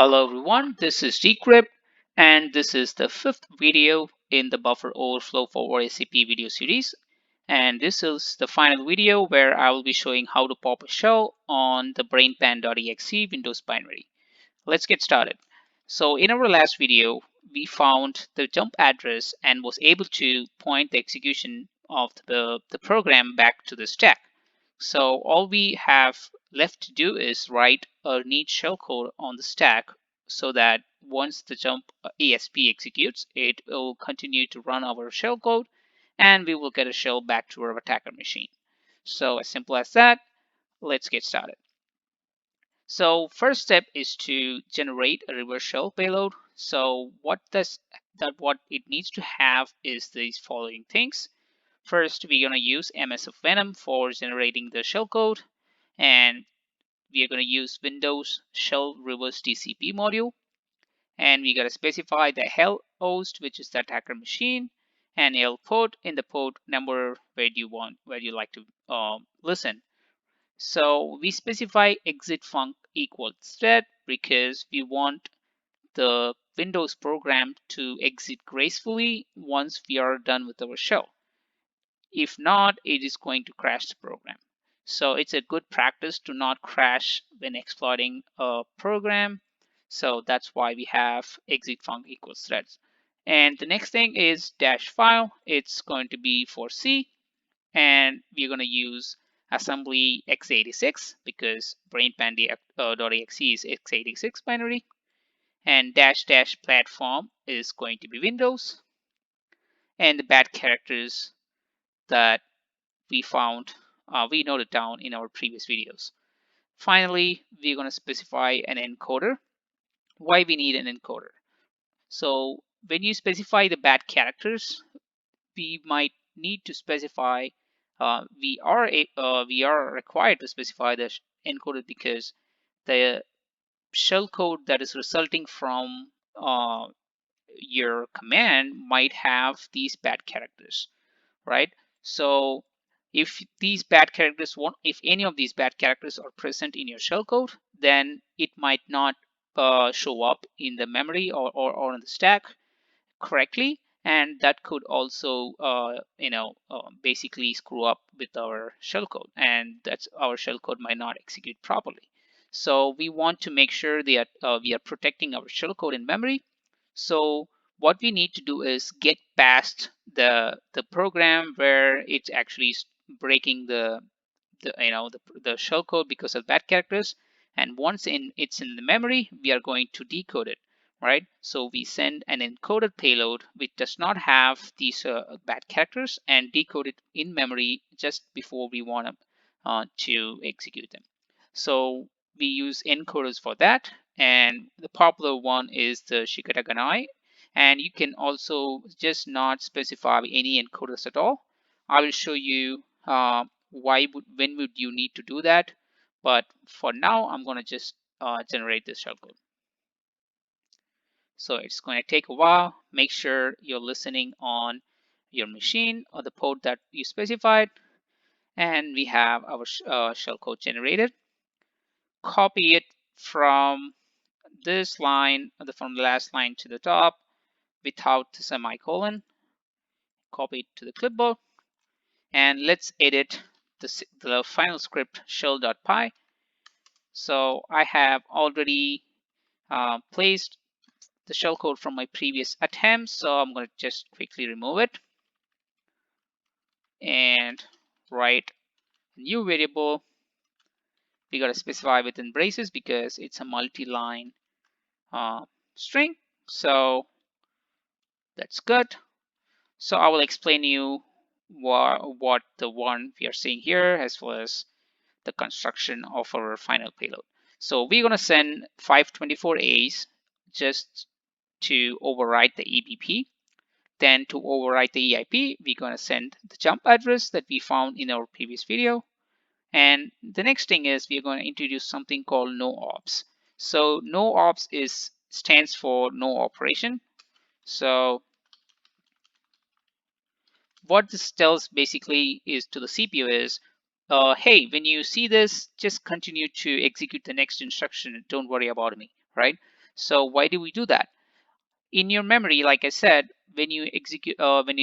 Hello everyone, this is Decrypt and this is the fifth video in the Buffer Overflow for OSCP video series. And this is the final video where I will be showing how to pop a shell on the brainpan.exe Windows binary. Let's get started. So in our last video, we found the jump address and was able to point the execution of the program back to the stack. So all we have left to do is write a neat shellcode on the stack so that once the jump ASP executes, it will continue to run our shellcode and we will get a shell back to our attacker machine. So as simple as that, let's get started. So first step is to generate a reverse shell payload. So what it needs to have is these following things. First, we're going to use MSF Venom for generating the shellcode, and we are going to use Windows Shell Reverse TCP module, and we got to specify the hell host, which is the attacker machine, and L port in the port number where you like to listen. So we specify exit func equals thread because we want the Windows program to exit gracefully once we are done with our shell. If not, it is going to crash the program. So it's a good practice to not crash when exploiting a program. So that's why we have exit func equals threads. And the next thing is dash file. It's going to be for C, and we're going to use assembly x86 because brainpan.exe is x86 binary, and dash dash platform is going to be Windows, and the bad characters that we found, we noted down in our previous videos. Finally, we're going to specify an encoder. Why we need an encoder? So when you specify the bad characters, we might need to specify, we are required to specify the encoder because the shellcode that is resulting from your command might have these bad characters, right? So if any of these bad characters are present in your shellcode, then it might not show up in the memory or on the stack correctly, and that could also basically screw up with our shellcode, and that's our shellcode might not execute properly. So we want to make sure that we are protecting our shellcode in memory. So what we need to do is get past the program where it's actually breaking the shellcode because of bad characters, and once it's in the memory, we are going to decode it, right? So we send an encoded payload which does not have these bad characters and decode it in memory just before we want to execute them. So we use encoders for that, and the popular one is the Shikataganai, and you can also just not specify any encoders at all. I will show you when would you need to do that, but for now I'm going to just generate this shellcode. So it's going to take a while. Make sure you're listening on your machine or the port that you specified, and we have our shellcode generated. Copy it from this line, from the last line to the top without the semicolon. Copy it to the clipboard, and let's edit the final script shell.py. So I have already placed the shellcode from my previous attempt, so I'm going to just quickly remove it and write a new variable. We got to specify within braces because it's a multi-line string, so that's good. So I will explain you what the one we are seeing here as well as the construction of our final payload. So we're going to send 524 A's just to overwrite the EBP. Then to overwrite the EIP, we're going to send the jump address that we found in our previous video. And the next thing is we're going to introduce something called no ops. So no ops stands for no operation. So what this tells basically is to the CPU is, hey, when you see this, just continue to execute the next instruction. Don't worry about me, right? So why do we do that? In your memory, like I said, when you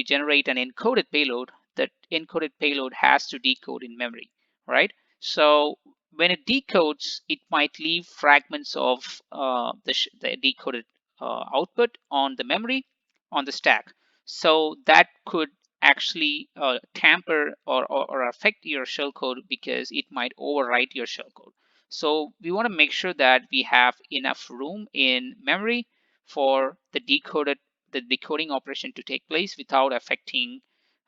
generate an encoded payload, that encoded payload has to decode in memory, right? So when it decodes, it might leave fragments of the decoded output on the memory on the stack. So that could actually tamper or affect your shellcode because it might overwrite your shellcode. So we want to make sure that we have enough room in memory for the decoding operation to take place without affecting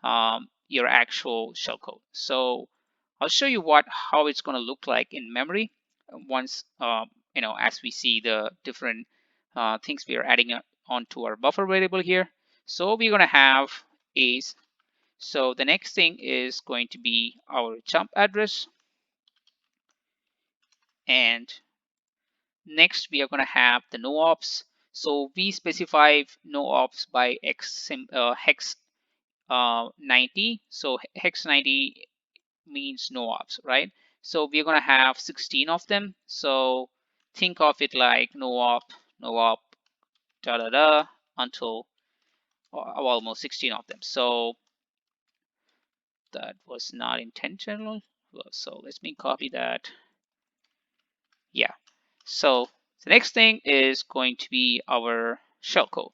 your actual shellcode. So I'll show you how it's going to look like in memory once as we see the different things we are adding onto our buffer variable here. So we're going to have is so the next thing is going to be our jump address, and next we are going to have the no ops. So we specify no ops by hex 90. So hex 90 means no ops, right? So we're going to have 16 of them. So think of it like no op, da da da, until almost 16 of them. So that was not intentional. So let me copy that. Yeah. So the next thing is going to be our shellcode.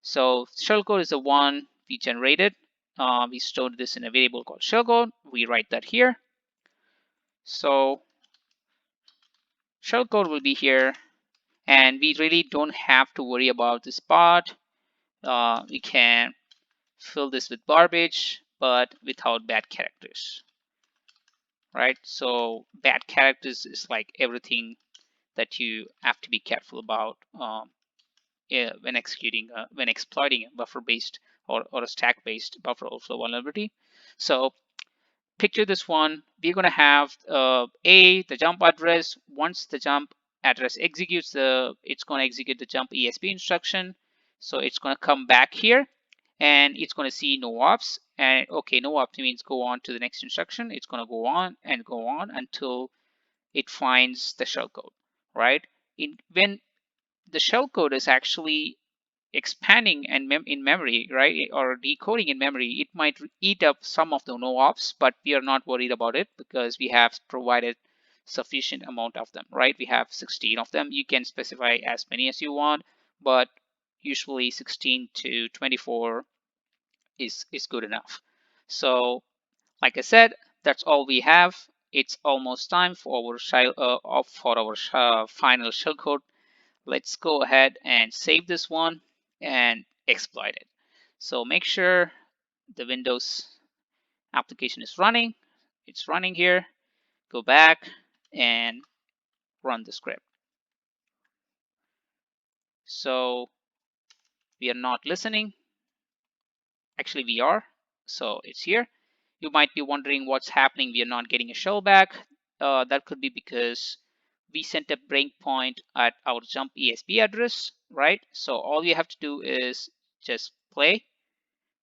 So shellcode is the one we generated. We stored this in a variable called shellcode. We write that here. So shellcode will be here, and we really don't have to worry about this part. We can fill this with garbage, but without bad characters, right? So bad characters is like everything that you have to be careful about when when exploiting a buffer-based or a stack-based buffer overflow vulnerability. So picture this one. We're going to have the jump address. Once the jump address executes, it's going to execute the jump ESP instruction. So it's going to come back here, and it's going to see no ops. And okay, no ops means go on to the next instruction. It's going to go on and go on until it finds the shellcode, right? When the shellcode is actually expanding and in memory, right, or decoding in memory, it might eat up some of the no ops, but we are not worried about it because we have provided sufficient amount of them, right? We have 16 of them. You can specify as many as you want, but usually 16 to 24 is good enough. So like I said, that's all we have. It's almost time for our final shellcode. Let's go ahead and save this one and exploit it. So make sure the Windows application is running. It's running here. Go back and run the script. So we are not listening. Actually, we are. So it's here. You might be wondering what's happening. We are not getting a shell back. That could be because we sent a breakpoint at our jump ESP address, right? So all you have to do is just play,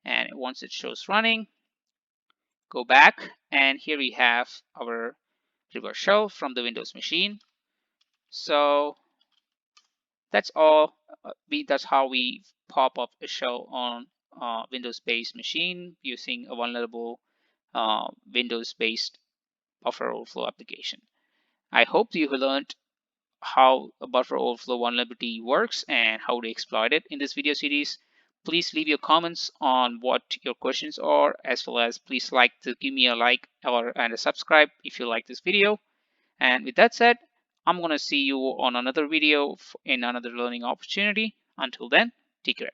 and once it shows running, go back, and here we have our reverse shell from the Windows machine. So that's all. That's how we pop up a shell on Windows-based machine using a vulnerable Windows-based buffer overflow application. I hope you have learned how a buffer overflow vulnerability works and how to exploit it in this video series. Please leave your comments on what your questions are, as well as please give me a like and a subscribe if you like this video. And with that said, I'm going to see you on another video in another learning opportunity. Until then, take care.